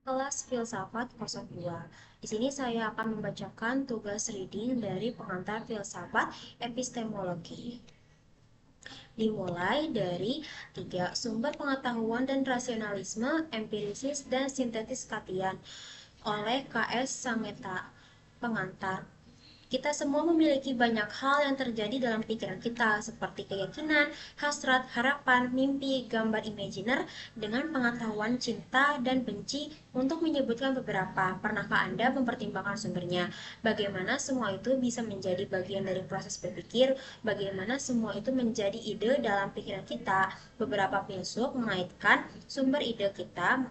Kelas Filsafat 02. Di sini saya akan membacakan tugas reading dari pengantar filsafat epistemologi. Dimulai dari 3 sumber pengetahuan dan rasionalisme, empirisis, dan sintetis katian oleh K.S. Sangeta. Pengantar. Kita semua memiliki banyak hal yang terjadi dalam pikiran kita, seperti keyakinan, hasrat, harapan, mimpi, gambar imajiner, dengan pengetahuan cinta dan benci untuk menyebutkan beberapa. Pernahkah Anda mempertimbangkan sumbernya? Bagaimana semua itu bisa menjadi bagian dari proses berpikir? Bagaimana semua itu menjadi ide dalam pikiran kita? Beberapa filsuf mengaitkan sumber ide kita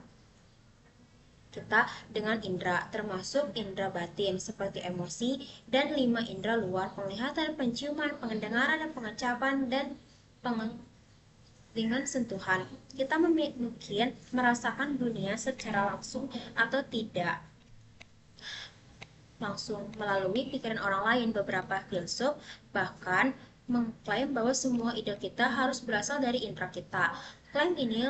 dengan indera, termasuk indera batin seperti emosi dan 5 indera luar, penglihatan, penciuman, pendengaran, dan pengecapan dan dengan sentuhan. Kita mungkin merasakan dunia secara langsung atau tidak langsung melalui pikiran orang lain. Beberapa filsuf bahkan mengklaim bahwa semua ide kita harus berasal dari indera kita. Klaim ini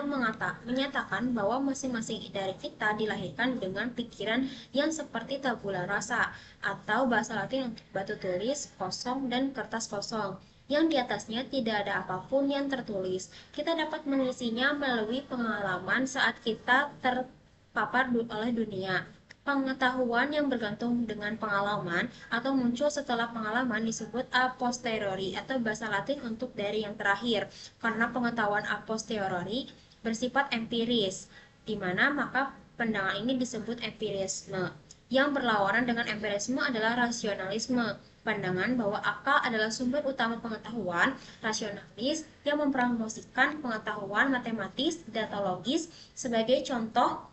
menyatakan bahwa masing-masing dari kita dilahirkan dengan pikiran yang seperti tabula rasa, atau bahasa Latin untuk batu tulis kosong dan kertas kosong, yang di atasnya tidak ada apapun yang tertulis. Kita dapat mengisinya melalui pengalaman saat kita terpapar oleh dunia. Pengetahuan yang bergantung dengan pengalaman atau muncul setelah pengalaman disebut a posteriori, atau bahasa Latin untuk dari yang terakhir, karena pengetahuan a posteriori bersifat empiris, di mana maka pandangan ini disebut empirisme. Yang berlawanan dengan empirisme adalah rasionalisme, pandangan bahwa akal adalah sumber utama pengetahuan. Rasionalis yang mempromosikan pengetahuan matematis datalogis sebagai contoh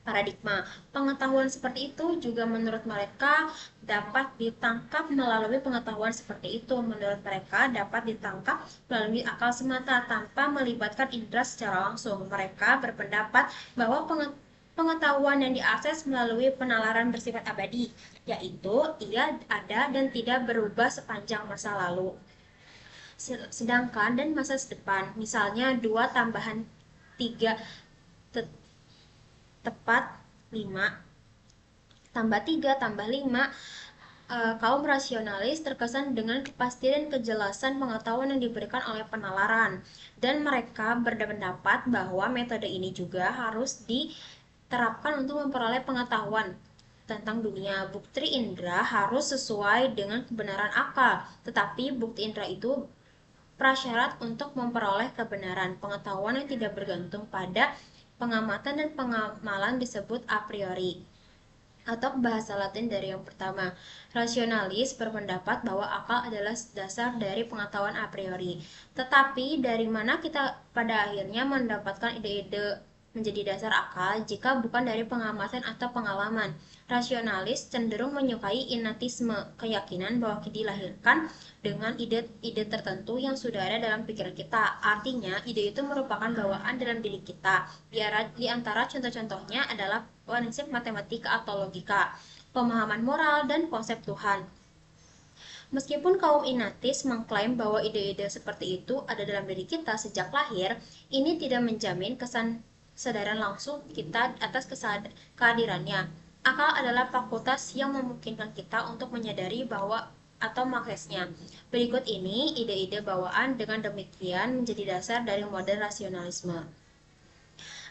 paradigma. Pengetahuan seperti itu juga menurut mereka dapat ditangkap melalui pengetahuan seperti itu. Menurut mereka dapat ditangkap melalui akal semata tanpa melibatkan indera secara langsung. Mereka berpendapat bahwa pengetahuan yang diakses melalui penalaran bersifat abadi, yaitu ia ada dan tidak berubah sepanjang masa lalu. Sedangkan dan masa depan, misalnya 2 tambahan 3 tepat 5 tambah 3 tambah 5. Kaum rasionalis terkesan dengan kepastian dan kejelasan pengetahuan yang diberikan oleh penalaran, dan mereka berpendapat bahwa metode ini juga harus diterapkan untuk memperoleh pengetahuan tentang dunia. Bukti indera harus sesuai dengan kebenaran akal, tetapi bukti indera itu prasyarat untuk memperoleh kebenaran. Pengetahuan yang tidak bergantung pada pengamatan dan pengamalan disebut a priori, atau bahasa Latin dari yang pertama. Rasionalis berpendapat bahwa akal adalah dasar dari pengetahuan a priori. Tetapi dari mana kita pada akhirnya mendapatkan ide-ide menjadi dasar akal jika bukan dari pengamatan atau pengalaman? Rasionalis cenderung menyukai innatisme, keyakinan bahwa dilahirkan dengan ide-ide tertentu yang sudah ada dalam pikiran kita. Artinya, ide itu merupakan bawaan dalam diri kita. Di antara contoh-contohnya adalah prinsip matematika atau logika, pemahaman moral, dan konsep Tuhan. Meskipun kaum inatis mengklaim bahwa ide-ide seperti itu ada dalam diri kita sejak lahir, ini tidak menjamin kesadaran langsung kita atas kehadirannya. Akal adalah fakultas yang memungkinkan kita untuk menyadari bahwa atau mengaksesnya. Berikut ini ide-ide bawaan dengan demikian menjadi dasar dari model rasionalisme.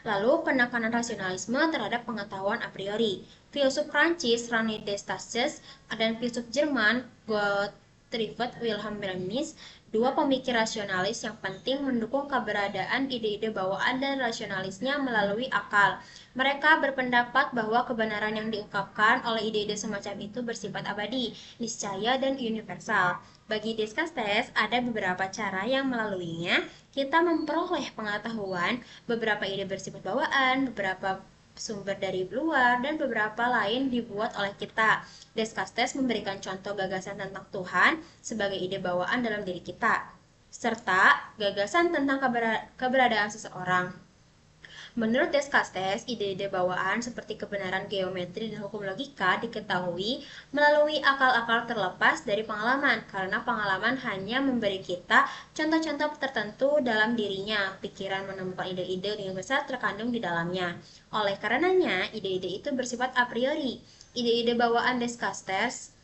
Lalu, penekanan rasionalisme terhadap pengetahuan a priori. Filsuf Prancis René Descartes dan filsuf Jerman Gottfried Wilhelm Leibniz, dua pemikir rasionalis yang penting, mendukung keberadaan ide-ide bawaan dan rasionalisnya melalui akal. Mereka berpendapat bahwa kebenaran yang diungkapkan oleh ide-ide semacam itu bersifat abadi, niscaya, dan universal. Bagi Descartes, ada beberapa cara yang melaluinya kita memperoleh pengetahuan. Beberapa ide bersifat bawaan, beberapa sumber dari luar, dan beberapa lain dibuat oleh kita. Descartes memberikan contoh gagasan tentang Tuhan sebagai ide bawaan dalam diri kita, serta gagasan tentang keberadaan seseorang. Menurut Descartes, ide-ide bawaan seperti kebenaran geometri dan hukum logika diketahui melalui akal-akal terlepas dari pengalaman, karena pengalaman hanya memberi kita contoh-contoh tertentu dalam dirinya. Pikiran menemukan ide-ide yang besar terkandung di dalamnya. Oleh karenanya, ide-ide itu bersifat a priori. Ide-ide bawaan Descartes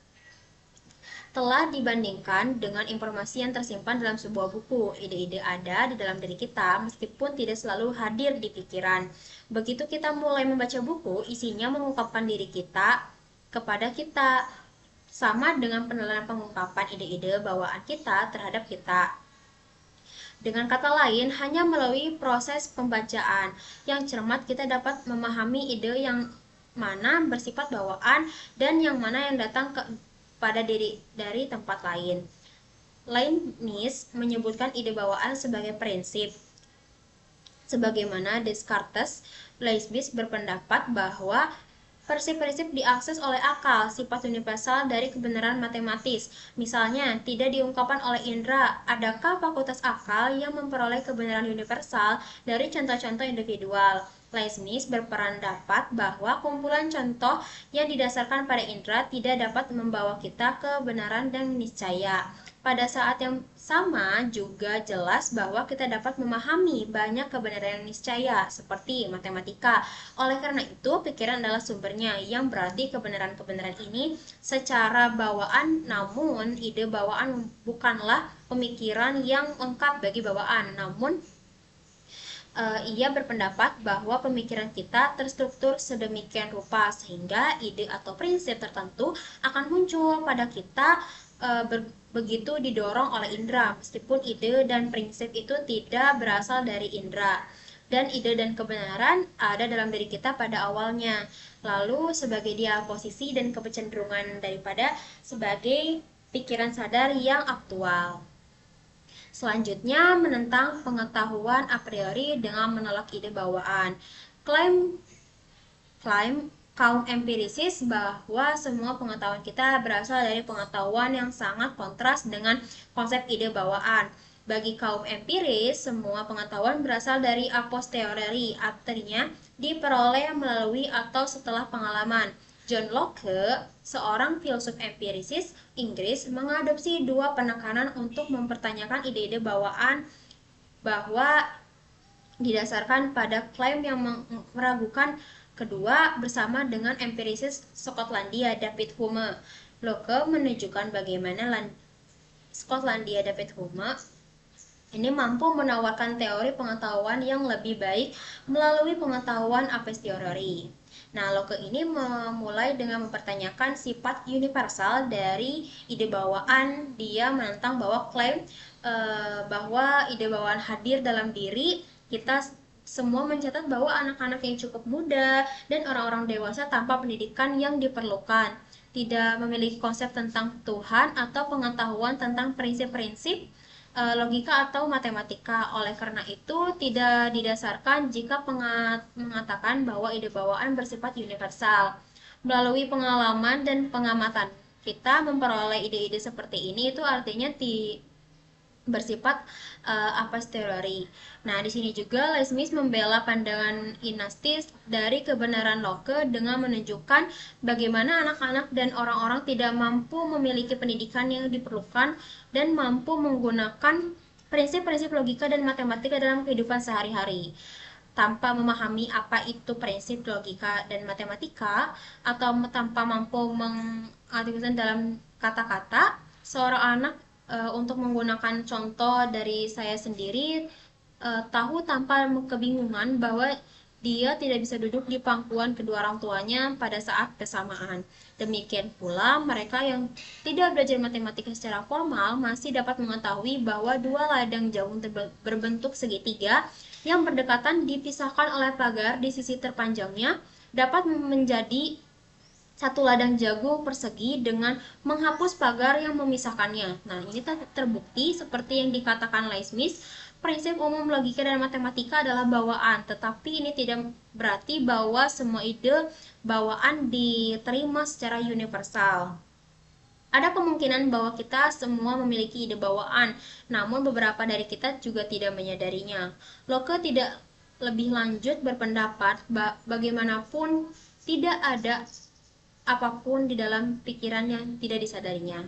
telah dibandingkan dengan informasi yang tersimpan dalam sebuah buku. Ide-ide ada di dalam diri kita meskipun tidak selalu hadir di pikiran. Begitu kita mulai membaca buku, isinya mengungkapkan diri kita kepada kita, sama dengan penilaian pengungkapan ide-ide bawaan kita terhadap kita. Dengan kata lain, hanya melalui proses pembacaan yang cermat kita dapat memahami ide yang mana bersifat bawaan dan yang mana yang datang pada diri dari tempat lain. Leibniz menyebutkan ide bawaan sebagai prinsip. Sebagaimana Descartes, Leibniz berpendapat bahwa prinsip-prinsip diakses oleh akal, sifat universal dari kebenaran matematis. Misalnya, tidak diungkapkan oleh indera. Adakah fakultas akal yang memperoleh kebenaran universal dari contoh-contoh individual? Leibniz berpendapat bahwa kumpulan contoh yang didasarkan pada indera tidak dapat membawa kita ke kebenaran dan niscaya. Pada saat yang sama juga jelas bahwa kita dapat memahami banyak kebenaran yang niscaya, seperti matematika. Oleh karena itu, pikiran adalah sumbernya, yang berarti kebenaran-kebenaran ini secara bawaan, namun ide bawaan bukanlah pemikiran yang lengkap bagi bawaan, namun ia berpendapat bahwa pemikiran kita terstruktur sedemikian rupa sehingga ide atau prinsip tertentu akan muncul pada kita begitu didorong oleh indera, meskipun ide dan prinsip itu tidak berasal dari indera. Dan ide dan kebenaran ada dalam diri kita pada awalnya, lalu sebagai dia posisi dan kecenderungan daripada sebagai pikiran sadar yang aktual. Selanjutnya, menentang pengetahuan a priori dengan menolak ide bawaan. Klaim kaum empirisis bahwa semua pengetahuan kita berasal dari pengetahuan yang sangat kontras dengan konsep ide bawaan. Bagi kaum empiris, semua pengetahuan berasal dari a posteriori, artinya diperoleh melalui atau setelah pengalaman. John Locke, seorang filsuf empirisis Inggris, mengadopsi dua penekanan untuk mempertanyakan ide-ide bawaan bahwa didasarkan pada klaim yang meragukan. Kedua, bersama dengan empirisis Skotlandia David Hume, Locke menunjukkan bagaimana Skotlandia David Hume ini mampu menawarkan teori pengetahuan yang lebih baik melalui pengetahuan a posteriori. Nah, Locke ini memulai dengan mempertanyakan sifat universal dari ide bawaan. Dia menentang bahwa klaim bahwa ide bawaan hadir dalam diri kita semua, mencatat bahwa anak-anak yang cukup muda dan orang-orang dewasa tanpa pendidikan yang diperlukan tidak memiliki konsep tentang Tuhan atau pengetahuan tentang prinsip-prinsip logika atau matematika. Oleh karena itu, tidak didasarkan jika mengatakan bahwa ide bawaan bersifat universal. Melalui pengalaman dan pengamatan, kita memperoleh ide-ide seperti ini, itu artinya bersifat a posteriori. Nah, di sini juga Leibniz membela pandangan inastis dari kebenaran Locke dengan menunjukkan bagaimana anak-anak dan orang-orang tidak mampu memiliki pendidikan yang diperlukan dan mampu menggunakan prinsip-prinsip logika dan matematika dalam kehidupan sehari-hari. Tanpa memahami apa itu prinsip logika dan matematika atau tanpa mampu mengartikan dalam kata-kata, seorang anak untuk menggunakan contoh dari saya sendiri, tahu tanpa kebingungan bahwa dia tidak bisa duduk di pangkuan kedua orang tuanya pada saat bersamaan. Demikian pula mereka yang tidak belajar matematika secara formal masih dapat mengetahui bahwa dua ladang jagung berbentuk segitiga yang berdekatan dipisahkan oleh pagar di sisi terpanjangnya dapat menjadi satu ladang jagung persegi dengan menghapus pagar yang memisahkannya. Nah, ini terbukti seperti yang dikatakan Leibniz, prinsip umum logika dan matematika adalah bawaan, tetapi ini tidak berarti bahwa semua ide bawaan diterima secara universal. Ada kemungkinan bahwa kita semua memiliki ide bawaan, namun beberapa dari kita juga tidak menyadarinya. Locke tidak lebih lanjut berpendapat bagaimanapun tidak ada apapun di dalam pikiran yang tidak disadarinya.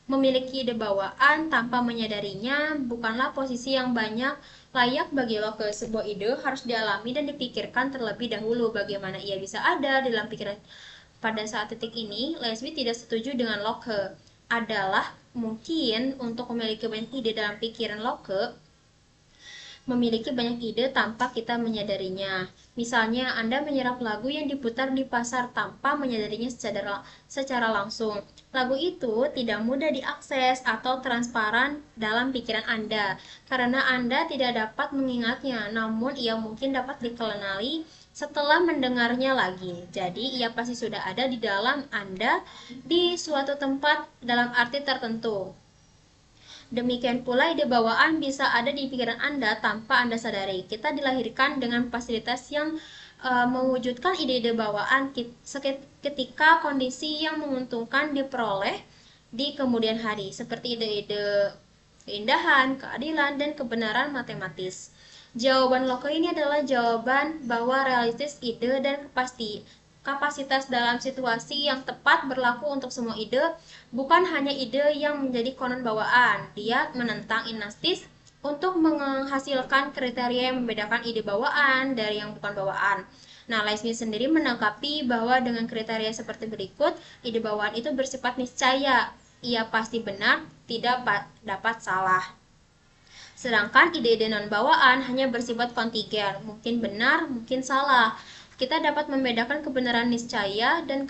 Memiliki ide bawaan tanpa menyadarinya bukanlah posisi yang banyak layak bagi Locke. Sebuah ide harus dialami dan dipikirkan terlebih dahulu. Bagaimana ia bisa ada dalam pikiran pada saat titik ini, Leibniz tidak setuju dengan Locke. Adalah mungkin untuk memiliki banyak ide dalam pikiran Locke, memiliki banyak ide tanpa kita menyadarinya. Misalnya, Anda menyerap lagu yang diputar di pasar tanpa menyadarinya secara langsung. Lagu itu tidak mudah diakses atau transparan dalam pikiran Anda, karena Anda tidak dapat mengingatnya, namun ia mungkin dapat dikenali setelah mendengarnya lagi. Jadi, ia pasti sudah ada di dalam Anda di suatu tempat dalam arti tertentu. Demikian pula ide bawaan bisa ada di pikiran Anda tanpa Anda sadari. Kita dilahirkan dengan fasilitas yang mewujudkan ide-ide bawaan ketika kondisi yang menguntungkan diperoleh di kemudian hari, seperti ide-ide keindahan, keadilan, dan kebenaran matematis. Jawaban Locke ini adalah jawaban bahwa realistis ide dan kapasitas dalam situasi yang tepat berlaku untuk semua ide, bukan hanya ide yang menjadi konon bawaan. Dia menentang inastis untuk menghasilkan kriteria yang membedakan ide bawaan dari yang bukan bawaan. Nah, Leibniz sendiri menanggapi bahwa dengan kriteria seperti berikut, ide bawaan itu bersifat niscaya. Ia pasti benar, tidak dapat salah. Sedangkan ide-ide non-bawaan hanya bersifat kontingen, mungkin benar, mungkin salah. Kita dapat membedakan kebenaran niscaya dan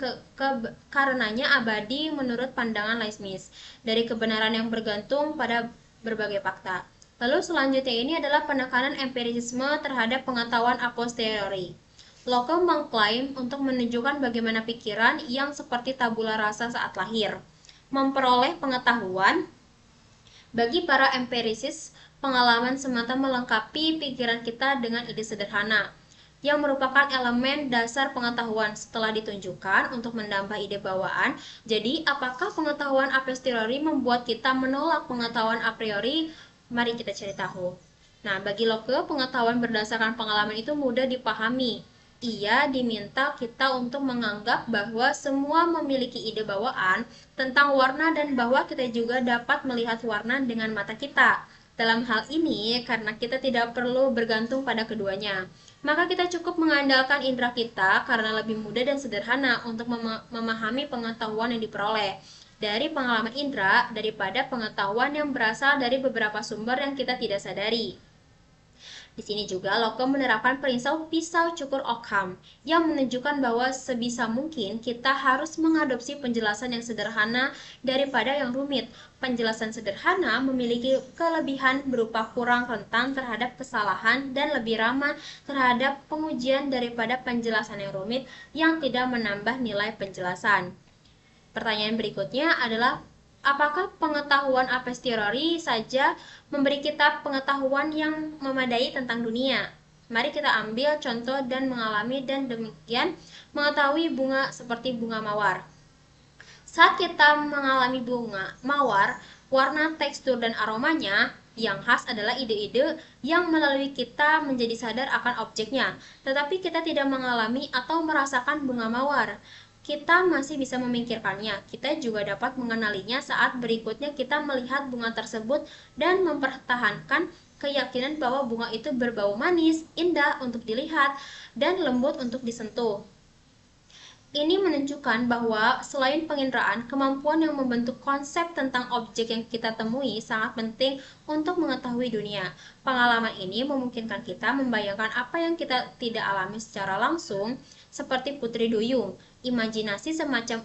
karenanya abadi menurut pandangan Leibniz dari kebenaran yang bergantung pada berbagai fakta. Lalu selanjutnya ini adalah penekanan empirisisme terhadap pengetahuan a posteriori. Locke mengklaim untuk menunjukkan bagaimana pikiran yang seperti tabula rasa saat lahir memperoleh pengetahuan. Bagi para empirisis, pengalaman semata melengkapi pikiran kita dengan ide sederhana yang merupakan elemen dasar pengetahuan setelah ditunjukkan untuk menambah ide bawaan. Jadi, apakah pengetahuan a posteriori membuat kita menolak pengetahuan a priori? Mari kita cari tahu. Nah, bagi Locke, pengetahuan berdasarkan pengalaman itu mudah dipahami. Ia diminta kita untuk menganggap bahwa semua memiliki ide bawaan tentang warna dan bahwa kita juga dapat melihat warna dengan mata kita. Dalam hal ini, karena kita tidak perlu bergantung pada keduanya, maka kita cukup mengandalkan indera kita karena lebih mudah dan sederhana untuk memahami pengetahuan yang diperoleh dari pengalaman indera daripada pengetahuan yang berasal dari beberapa sumber yang kita tidak sadari. Di sini juga Locke menerapkan prinsip pisau cukur Occam yang menunjukkan bahwa sebisa mungkin kita harus mengadopsi penjelasan yang sederhana daripada yang rumit. Penjelasan sederhana memiliki kelebihan berupa kurang rentan terhadap kesalahan dan lebih ramah terhadap pengujian daripada penjelasan yang rumit yang tidak menambah nilai penjelasan. Pertanyaan berikutnya adalah, apakah pengetahuan a posteriori saja memberi kita pengetahuan yang memadai tentang dunia? Mari kita ambil contoh dan mengalami dan demikian mengetahui bunga seperti bunga mawar. Saat kita mengalami bunga mawar, warna, tekstur, dan aromanya yang khas adalah ide-ide yang melalui kita menjadi sadar akan objeknya. Tetapi kita tidak mengalami atau merasakan bunga mawar. Kita masih bisa memikirkannya. Kita juga dapat mengenalinya saat berikutnya kita melihat bunga tersebut dan mempertahankan keyakinan bahwa bunga itu berbau manis, indah untuk dilihat, dan lembut untuk disentuh. Ini menunjukkan bahwa selain penginderaan, kemampuan yang membentuk konsep tentang objek yang kita temui sangat penting untuk mengetahui dunia. Pengalaman ini memungkinkan kita membayangkan apa yang kita tidak alami secara langsung, seperti Putri Duyung. Imajinasi semacam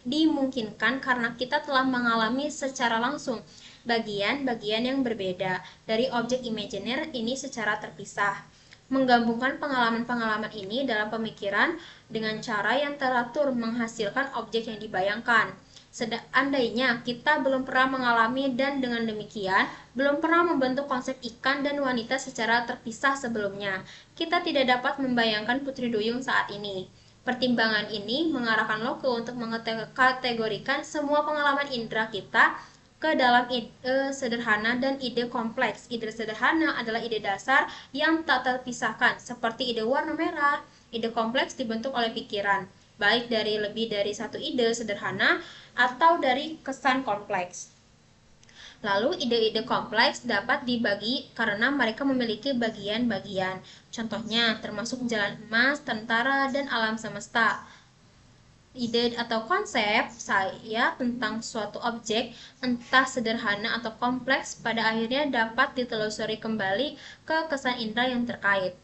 dimungkinkan karena kita telah mengalami secara langsung bagian-bagian yang berbeda dari objek imajiner ini secara terpisah. Menggabungkan pengalaman-pengalaman ini dalam pemikiran dengan cara yang teratur menghasilkan objek yang dibayangkan. Seandainya kita belum pernah mengalami dan dengan demikian belum pernah membentuk konsep ikan dan wanita secara terpisah sebelumnya, kita tidak dapat membayangkan Putri Duyung saat ini. Pertimbangan ini mengarahkan Locke untuk mengkategorikan semua pengalaman indera kita ke dalam ide sederhana dan ide kompleks. Ide sederhana adalah ide dasar yang tak terpisahkan, seperti ide warna merah. Ide kompleks dibentuk oleh pikiran, baik dari lebih dari satu ide sederhana atau dari kesan kompleks. Lalu ide-ide kompleks dapat dibagi karena mereka memiliki bagian-bagian. Contohnya termasuk jalan emas, tentara, dan alam semesta. Ide atau konsep saya tentang suatu objek, entah sederhana atau kompleks, pada akhirnya dapat ditelusuri kembali ke kesan indera yang terkait.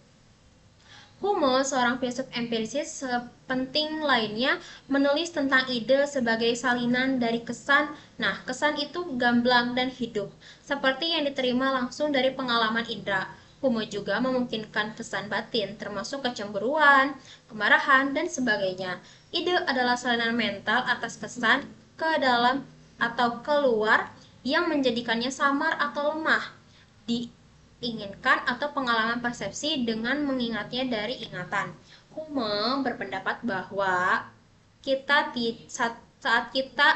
Hume, seorang filsuf empirisis penting lainnya, menulis tentang ide sebagai salinan dari kesan. Nah, kesan itu gamblang dan hidup, seperti yang diterima langsung dari pengalaman indera. Hume juga memungkinkan kesan batin, termasuk kecemburuan, kemarahan, dan sebagainya. Ide adalah salinan mental atas kesan ke dalam atau keluar yang menjadikannya samar atau lemah, diinginkan atau pengalaman persepsi dengan mengingatnya dari ingatan. Hume berpendapat bahwa saat kita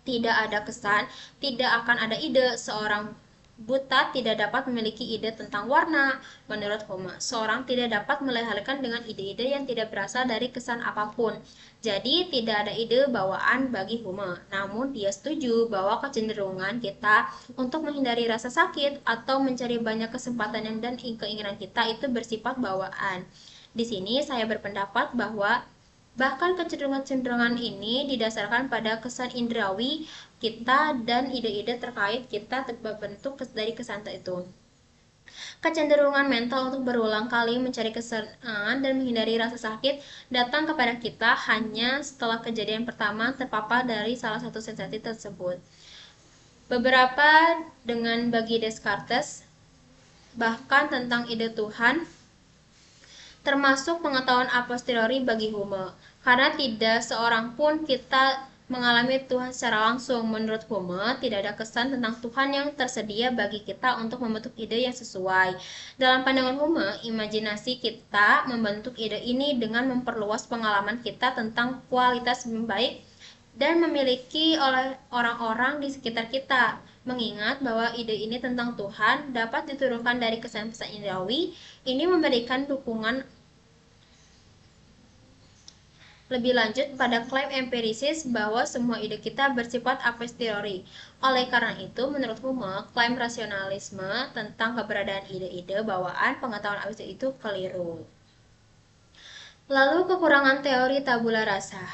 tidak ada kesan, tidak akan ada ide. Seorang buta tidak dapat memiliki ide tentang warna. Menurut Hume, seorang tidak dapat melehalkan dengan ide-ide yang tidak berasal dari kesan apapun. Jadi tidak ada ide bawaan bagi Hume. Namun dia setuju bahwa kecenderungan kita untuk menghindari rasa sakit atau mencari banyak kesempatan dan keinginan kita itu bersifat bawaan. Di sini saya berpendapat bahwa bahkan kecenderungan-kecenderungan ini didasarkan pada kesan indrawi kita dan ide-ide terkait kita terbentuk dari kesan itu. Kecenderungan mental untuk berulang kali mencari kesenangan dan menghindari rasa sakit datang kepada kita hanya setelah kejadian pertama terpapar dari salah satu sensasi tersebut. Beberapa dengan bagi Descartes, bahkan tentang ide Tuhan, termasuk pengetahuan a posteriori bagi Hume, karena tidak seorang pun kita mengalami Tuhan secara langsung. Menurut Hume, tidak ada kesan tentang Tuhan yang tersedia bagi kita untuk membentuk ide yang sesuai. Dalam pandangan Hume, imajinasi kita membentuk ide ini dengan memperluas pengalaman kita tentang kualitas baik dan memiliki oleh orang-orang di sekitar kita. Mengingat bahwa ide ini tentang Tuhan dapat diturunkan dari kesan-kesan indrawi, ini memberikan dukungan lebih lanjut pada klaim empirisis bahwa semua ide kita bersifat a posteriori. Oleh karena itu, menurut Hume, klaim rasionalisme tentang keberadaan ide-ide bawaan pengetahuan abstrak itu keliru. Lalu kekurangan teori tabula rasa.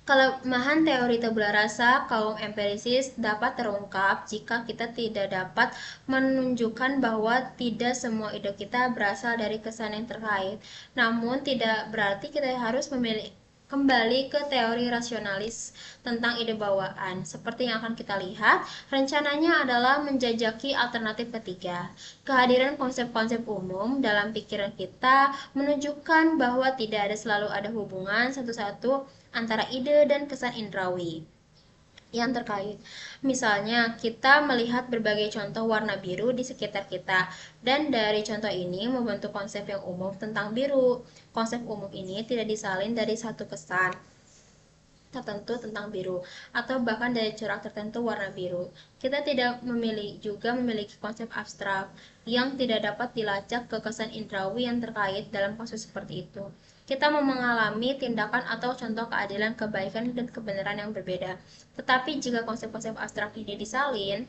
Kelemahan teori tabula rasa kaum empirisis dapat terungkap jika kita tidak dapat menunjukkan bahwa tidak semua ide kita berasal dari kesan yang terkait. Namun tidak berarti kita harus kembali ke teori rasionalis tentang ide bawaan. Seperti yang akan kita lihat, rencananya adalah menjajaki alternatif ketiga. Kehadiran konsep-konsep umum dalam pikiran kita menunjukkan bahwa tidak selalu ada hubungan satu-satu antara ide dan kesan indrawi yang terkait. Misalnya, kita melihat berbagai contoh warna biru di sekitar kita, dan dari contoh ini membentuk konsep yang umum tentang biru. Konsep umum ini tidak disalin dari satu kesan tertentu tentang biru, atau bahkan dari corak tertentu warna biru. Kita tidak juga memiliki konsep abstrak yang tidak dapat dilacak ke kesan indrawi yang terkait dalam kasus seperti itu. Kita mengalami tindakan atau contoh keadilan, kebaikan, dan kebenaran yang berbeda. Tetapi jika konsep-konsep abstrak ini disalin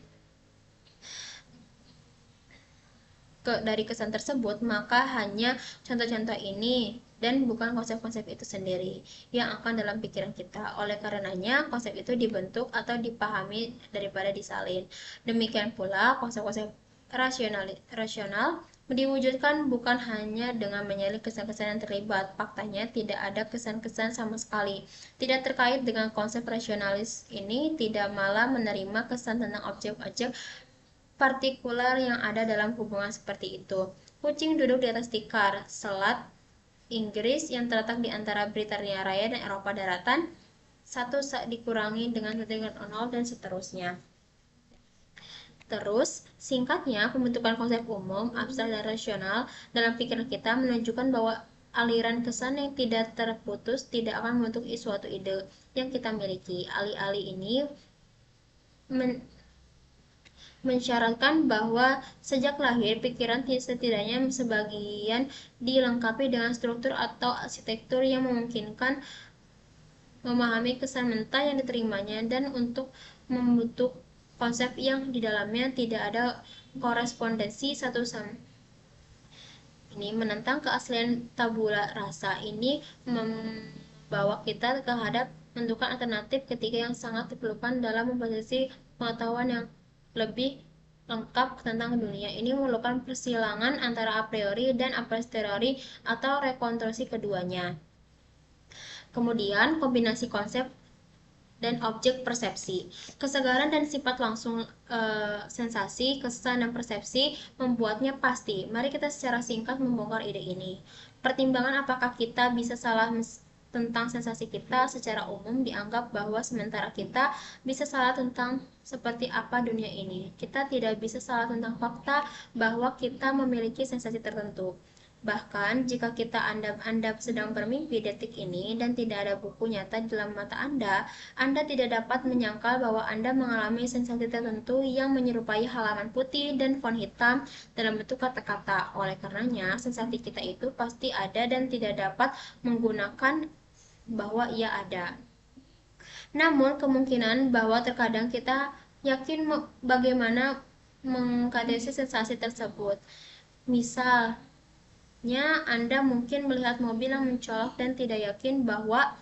dari kesan tersebut, maka hanya contoh-contoh ini dan bukan konsep-konsep itu sendiri yang akan dalam pikiran kita. Oleh karenanya, konsep itu dibentuk atau dipahami daripada disalin. Demikian pula, konsep-konsep rasional diwujudkan bukan hanya dengan menyalin kesan-kesan yang terlibat. Faktanya, tidak ada kesan-kesan sama sekali tidak terkait dengan konsep rasionalis ini, tidak malah menerima kesan tentang objek-objek partikular yang ada dalam hubungan seperti itu. Kucing duduk di atas tikar, Selat Inggris yang terletak di antara Britania Raya dan Eropa Daratan, satu dikurangi dengan 1,0 dan seterusnya. Terus, singkatnya, pembentukan konsep umum, abstrak dan rasional dalam pikiran kita menunjukkan bahwa aliran kesan yang tidak terputus tidak akan membentuk suatu ide yang kita miliki. Alih-alih ini mensyaratkan bahwa sejak lahir pikiran setidaknya sebagian dilengkapi dengan struktur atau arsitektur yang memungkinkan memahami kesan mentah yang diterimanya dan untuk membentuk konsep yang di dalamnya tidak ada korespondensi satu sama ini. Menentang keaslian tabula rasa ini membawa kita terhadap menentukan alternatif ketiga yang sangat diperlukan dalam memproduksi pengetahuan yang lebih lengkap tentang dunia. Ini memerlukan persilangan antara a priori dan a posteriori atau rekonstruksi keduanya. Kemudian kombinasi konsep dan objek persepsi. Kesegaran dan sifat langsung sensasi, kesan, dan persepsi membuatnya pasti. Mari kita secara singkat membongkar ide ini. Pertimbangan apakah kita bisa salah tentang sensasi kita secara umum dianggap bahwa sementara kita bisa salah tentang seperti apa dunia ini. Kita tidak bisa salah tentang fakta bahwa kita memiliki sensasi tertentu. Bahkan jika Anda sedang bermimpi detik ini dan tidak ada buku nyata dalam mata Anda tidak dapat menyangkal bahwa Anda mengalami sensasi tertentu yang menyerupai halaman putih dan font hitam dalam bentuk kata-kata. Oleh karenanya, sensasi kita itu pasti ada dan tidak dapat menggunakan bahwa ia ada. Namun, kemungkinan bahwa terkadang kita yakin bagaimana mengkategorikan sensasi tersebut. Misal, Anda mungkin melihat mobil yang mencolok dan tidak yakin bahwa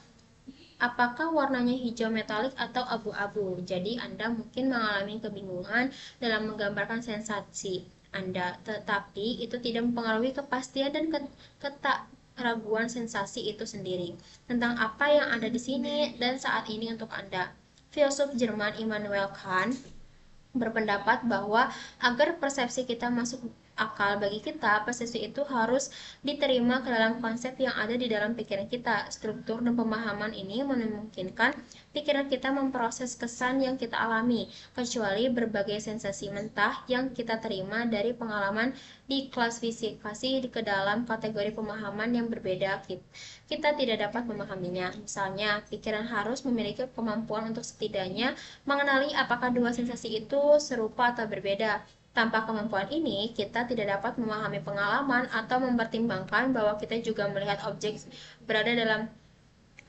apakah warnanya hijau metalik atau abu-abu. Jadi Anda mungkin mengalami kebingungan dalam menggambarkan sensasi Anda, tetapi itu tidak mempengaruhi kepastian dan keraguan sensasi itu sendiri tentang apa yang ada di sini dan saat ini untuk Anda. Filsuf Jerman Immanuel Kant berpendapat bahwa agar persepsi kita masuk akal bagi kita, persepsi itu harus diterima ke dalam konsep yang ada di dalam pikiran kita. Struktur dan pemahaman ini memungkinkan pikiran kita memproses kesan yang kita alami, kecuali berbagai sensasi mentah yang kita terima dari pengalaman diklasifikasi ke dalam kategori pemahaman yang berbeda. Kita tidak dapat memahaminya. Misalnya, pikiran harus memiliki kemampuan untuk setidaknya mengenali apakah dua sensasi itu serupa atau berbeda. Tanpa kemampuan ini, kita tidak dapat memahami pengalaman atau mempertimbangkan bahwa kita juga melihat objek berada dalam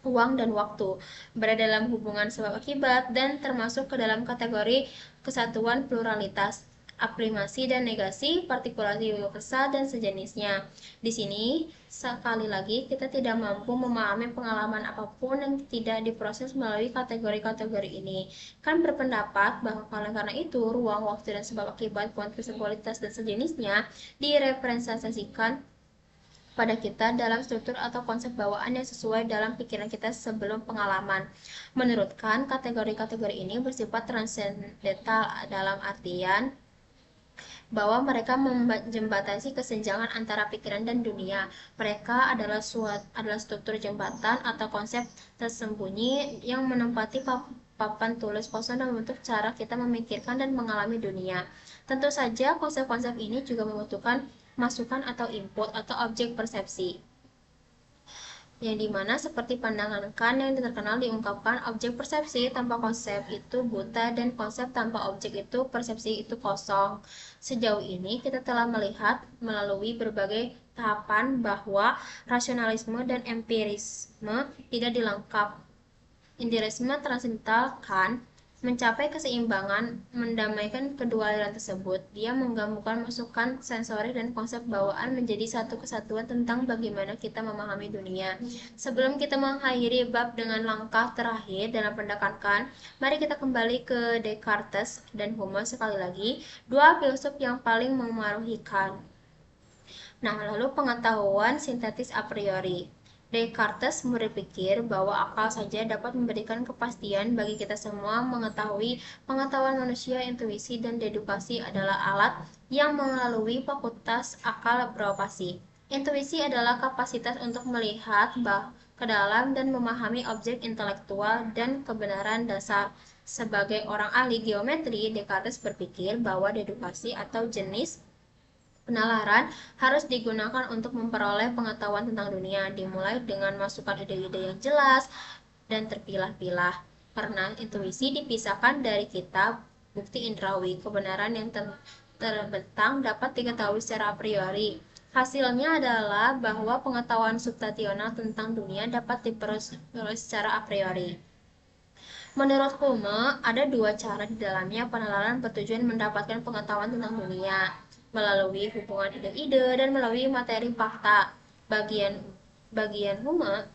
uang dan waktu, berada dalam hubungan sebab akibat, dan termasuk ke dalam kategori kesatuan pluralitas, afirmasi dan negasi, partikulasi universal, dan sejenisnya. Di sini, sekali lagi, kita tidak mampu memahami pengalaman apapun yang tidak diproses melalui kategori-kategori ini. Kan berpendapat bahwa karena itu, ruang, waktu, dan sebab akibat, kualitas, dan sejenisnya direpresentasikan pada kita dalam struktur atau konsep bawaan yang sesuai dalam pikiran kita sebelum pengalaman. Menurut Kant, kategori-kategori ini bersifat transendental dalam artian bahwa mereka menjembatani kesenjangan antara pikiran dan dunia. Mereka adalah struktur jembatan atau konsep tersembunyi yang menempati papan tulis kosong dan membentuk cara kita memikirkan dan mengalami dunia. Tentu saja konsep-konsep ini juga membutuhkan masukan atau input atau objek persepsi, yang dimana seperti pandangan Kant yang terkenal diungkapkan objek persepsi tanpa konsep itu buta dan konsep tanpa objek itu persepsi itu kosong. Sejauh ini kita telah melihat melalui berbagai tahapan bahwa rasionalisme dan empirisme tidak dilengkap. Empirisme transendental Kant mencapai keseimbangan, mendamaikan kedua aliran tersebut. Dia menggabungkan masukan sensori dan konsep bawaan menjadi satu kesatuan tentang bagaimana kita memahami dunia. Sebelum kita mengakhiri bab dengan langkah terakhir dalam pendapat Kant, mari kita kembali ke Descartes dan Hume sekali lagi, dua filsuf yang paling memengaruhi Kant. Nah, lalu pengetahuan sintetis a priori. Descartes berpikir bahwa akal saja dapat memberikan kepastian bagi kita semua mengetahui pengetahuan manusia, intuisi, dan dedukasi adalah alat yang melalui fakultas akal beroperasi. Intuisi adalah kapasitas untuk melihat ke dalam dan memahami objek intelektual dan kebenaran dasar. Sebagai orang ahli geometri, Descartes berpikir bahwa dedukasi atau jenis penalaran harus digunakan untuk memperoleh pengetahuan tentang dunia, dimulai dengan masukan ide-ide yang jelas dan terpilah-pilah. Karena intuisi dipisahkan dari kita bukti indrawi. Kebenaran yang terbentang dapat diketahui secara a priori. Hasilnya adalah bahwa pengetahuan substasional tentang dunia dapat diperoleh secara a priori. Menurut Hume, ada dua cara di dalamnya penalaran bertujuan mendapatkan pengetahuan tentang dunia, melalui hubungan ide-ide dan melalui materi fakta. Bagian bagian Hume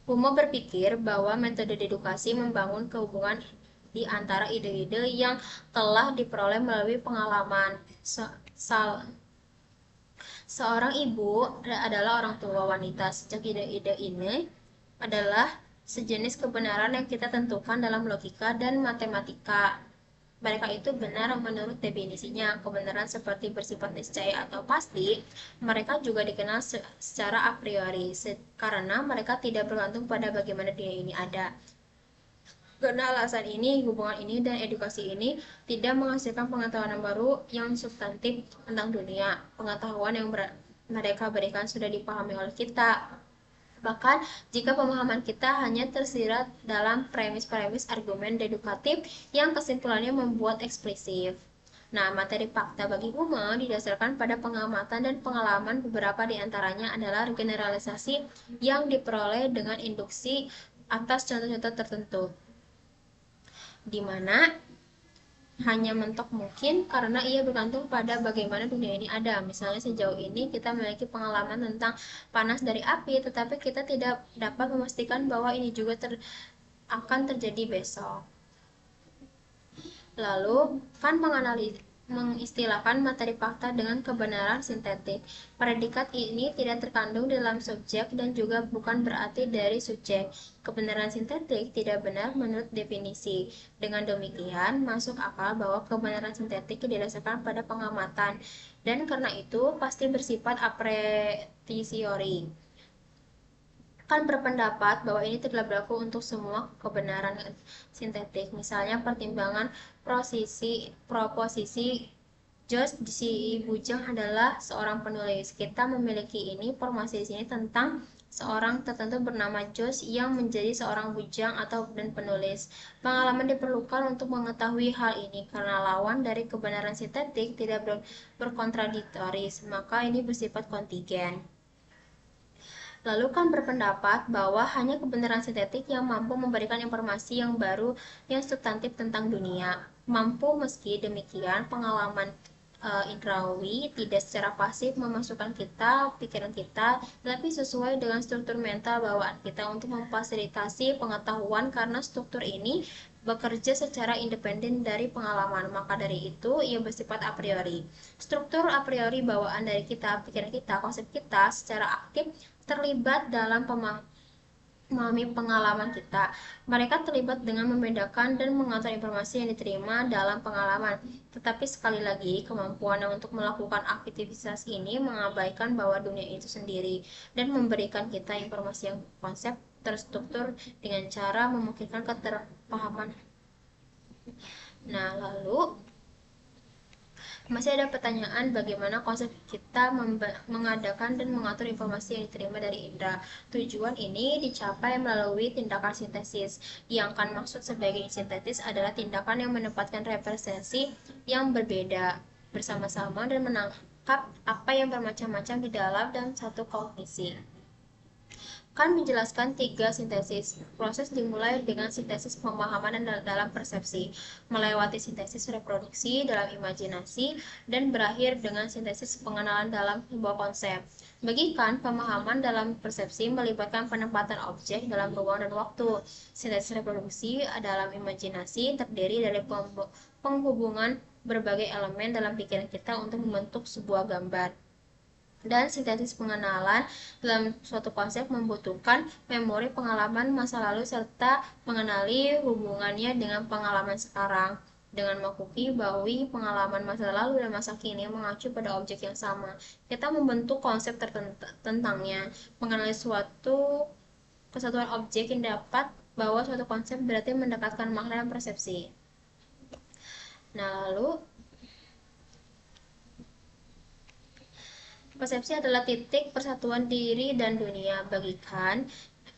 berpikir bahwa metode dedukasi membangun kehubungan di antara ide-ide yang telah diperoleh melalui pengalaman. Seorang ibu adalah orang tua wanita. Sejak ide-ide ini adalah sejenis kebenaran yang kita tentukan dalam logika dan matematika. Mereka itu benar menurut definisinya. Kebenaran seperti bersifat niscaya atau pasti, mereka juga dikenal secara a priori, karena mereka tidak bergantung pada bagaimana dunia ini ada. Karena alasan ini, hubungan ini, dan edukasi ini tidak menghasilkan pengetahuan yang baru yang substantif tentang dunia. Pengetahuan yang mereka berikan sudah dipahami oleh kita. Bahkan jika pemahaman kita hanya tersirat dalam premis-premis argumen dedukatif yang kesimpulannya membuat eksplisif. Nah, materi fakta bagi Hume didasarkan pada pengamatan dan pengalaman. Beberapa di antaranya adalah generalisasi yang diperoleh dengan induksi atas contoh-contoh tertentu, di mana hanya mentok mungkin karena ia bergantung pada bagaimana dunia ini ada. Misalnya sejauh ini kita memiliki pengalaman tentang panas dari api, tetapi kita tidak dapat memastikan bahwa ini juga akan terjadi besok. Lalu, kan mengistilahkan materi fakta dengan kebenaran sintetik. Predikat ini tidak terkandung dalam subjek dan juga bukan berarti dari subjek. Kebenaran sintetik tidak benar menurut definisi. Dengan demikian, masuk akal bahwa kebenaran sintetik didasarkan pada pengamatan, dan karena itu pasti bersifat a priori. Kan berpendapat bahwa ini tidak berlaku untuk semua kebenaran sintetik. Misalnya pertimbangan proposisi Josh si Bujang adalah seorang penulis. Kita memiliki informasi di sini tentang seorang tertentu bernama Josh yang menjadi seorang bujang atau dan penulis. Pengalaman diperlukan untuk mengetahui hal ini karena lawan dari kebenaran sintetik tidak berkontradiktoris, maka ini bersifat kontingen. Lalu kan berpendapat bahwa hanya kebenaran sintetik yang mampu memberikan informasi yang baru yang substantif tentang dunia. Mampu meski demikian, pengalaman indrawi tidak secara pasif memasukkan pikiran kita, tetapi sesuai dengan struktur mental bawaan kita untuk memfasilitasi pengetahuan karena struktur ini bekerja secara independen dari pengalaman. Maka dari itu, ia bersifat a priori. Struktur a priori bawaan dari kita, pikiran kita, konsep kita secara aktif terlibat dalam memahami pengalaman kita. Mereka terlibat dengan membedakan dan mengatur informasi yang diterima dalam pengalaman. Tetapi sekali lagi, kemampuan untuk melakukan aktivitas ini mengabaikan bahwa dunia itu sendiri dan memberikan kita informasi yang konsep terstruktur dengan cara memungkinkan keterpahaman. Nah, lalu masih ada pertanyaan bagaimana konsep kita mengadakan dan mengatur informasi yang diterima dari indera. Tujuan ini dicapai melalui tindakan sintesis. Yang kan maksud sebagai sintesis adalah tindakan yang menempatkan representasi yang berbeda bersama-sama dan menangkap apa yang bermacam-macam di dalam satu kognisi. Kan menjelaskan 3 sintesis. Proses dimulai dengan sintesis pemahaman dalam persepsi, melewati sintesis reproduksi dalam imajinasi, dan berakhir dengan sintesis pengenalan dalam sebuah konsep. Bagi Kant, pemahaman dalam persepsi melibatkan penempatan objek dalam ruang dan waktu. Sintesis reproduksi dalam imajinasi terdiri dari penghubungan berbagai elemen dalam pikiran kita untuk membentuk sebuah gambar. Dan sintesis pengenalan dalam suatu konsep membutuhkan memori pengalaman masa lalu serta mengenali hubungannya dengan pengalaman sekarang. Dengan mengakui bahwa pengalaman masa lalu dan masa kini mengacu pada objek yang sama, kita membentuk konsep tentangnya. Mengenali suatu kesatuan objek yang dapat bahwa suatu konsep berarti mendapatkan makna dan persepsi. Nah, lalu persepsi adalah titik persatuan diri dan dunia. Bagi Kant,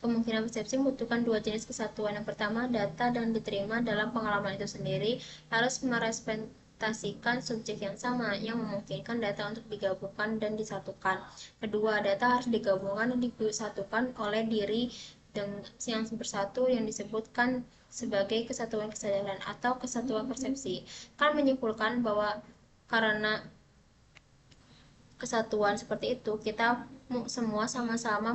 Kemungkinan persepsi membutuhkan dua jenis kesatuan. Yang pertama, data yang diterima dalam pengalaman itu sendiri harus merepresentasikan subjek yang sama, yang memungkinkan data untuk digabungkan dan disatukan. Kedua, data harus digabungkan dan disatukan oleh diri yang bersatu yang disebutkan sebagai kesatuan kesadaran atau kesatuan persepsi. Kan menyimpulkan bahwa karena kesatuan seperti itu, kita semua sama-sama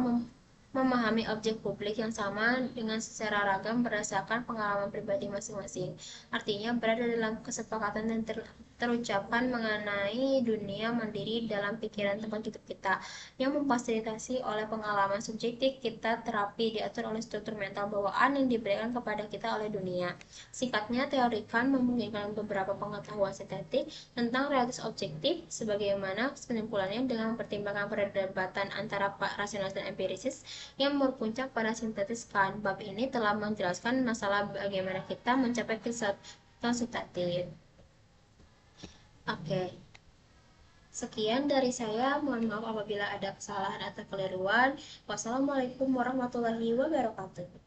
memahami objek publik yang sama dengan secara ragam berdasarkan pengalaman pribadi masing-masing. Artinya berada dalam kesepakatan dan terucapkan mengenai dunia mandiri dalam pikiran tempat hidup kita yang memfasilitasi oleh pengalaman subjektif kita terapi diatur oleh struktur mental bawaan yang diberikan kepada kita oleh dunia. Singkatnya, teorikan memungkinkan beberapa pengetahuan sintetik tentang realitas objektif sebagaimana kesimpulannya dengan mempertimbangkan perdebatan antara rasionalis dan empirisis yang berpuncak pada sintetis Kant. Bab ini telah menjelaskan masalah bagaimana kita mencapai kesatuan substantif. Oke, sekian dari saya. Mohon maaf apabila ada kesalahan atau keliruan. Wassalamualaikum warahmatullahi wabarakatuh.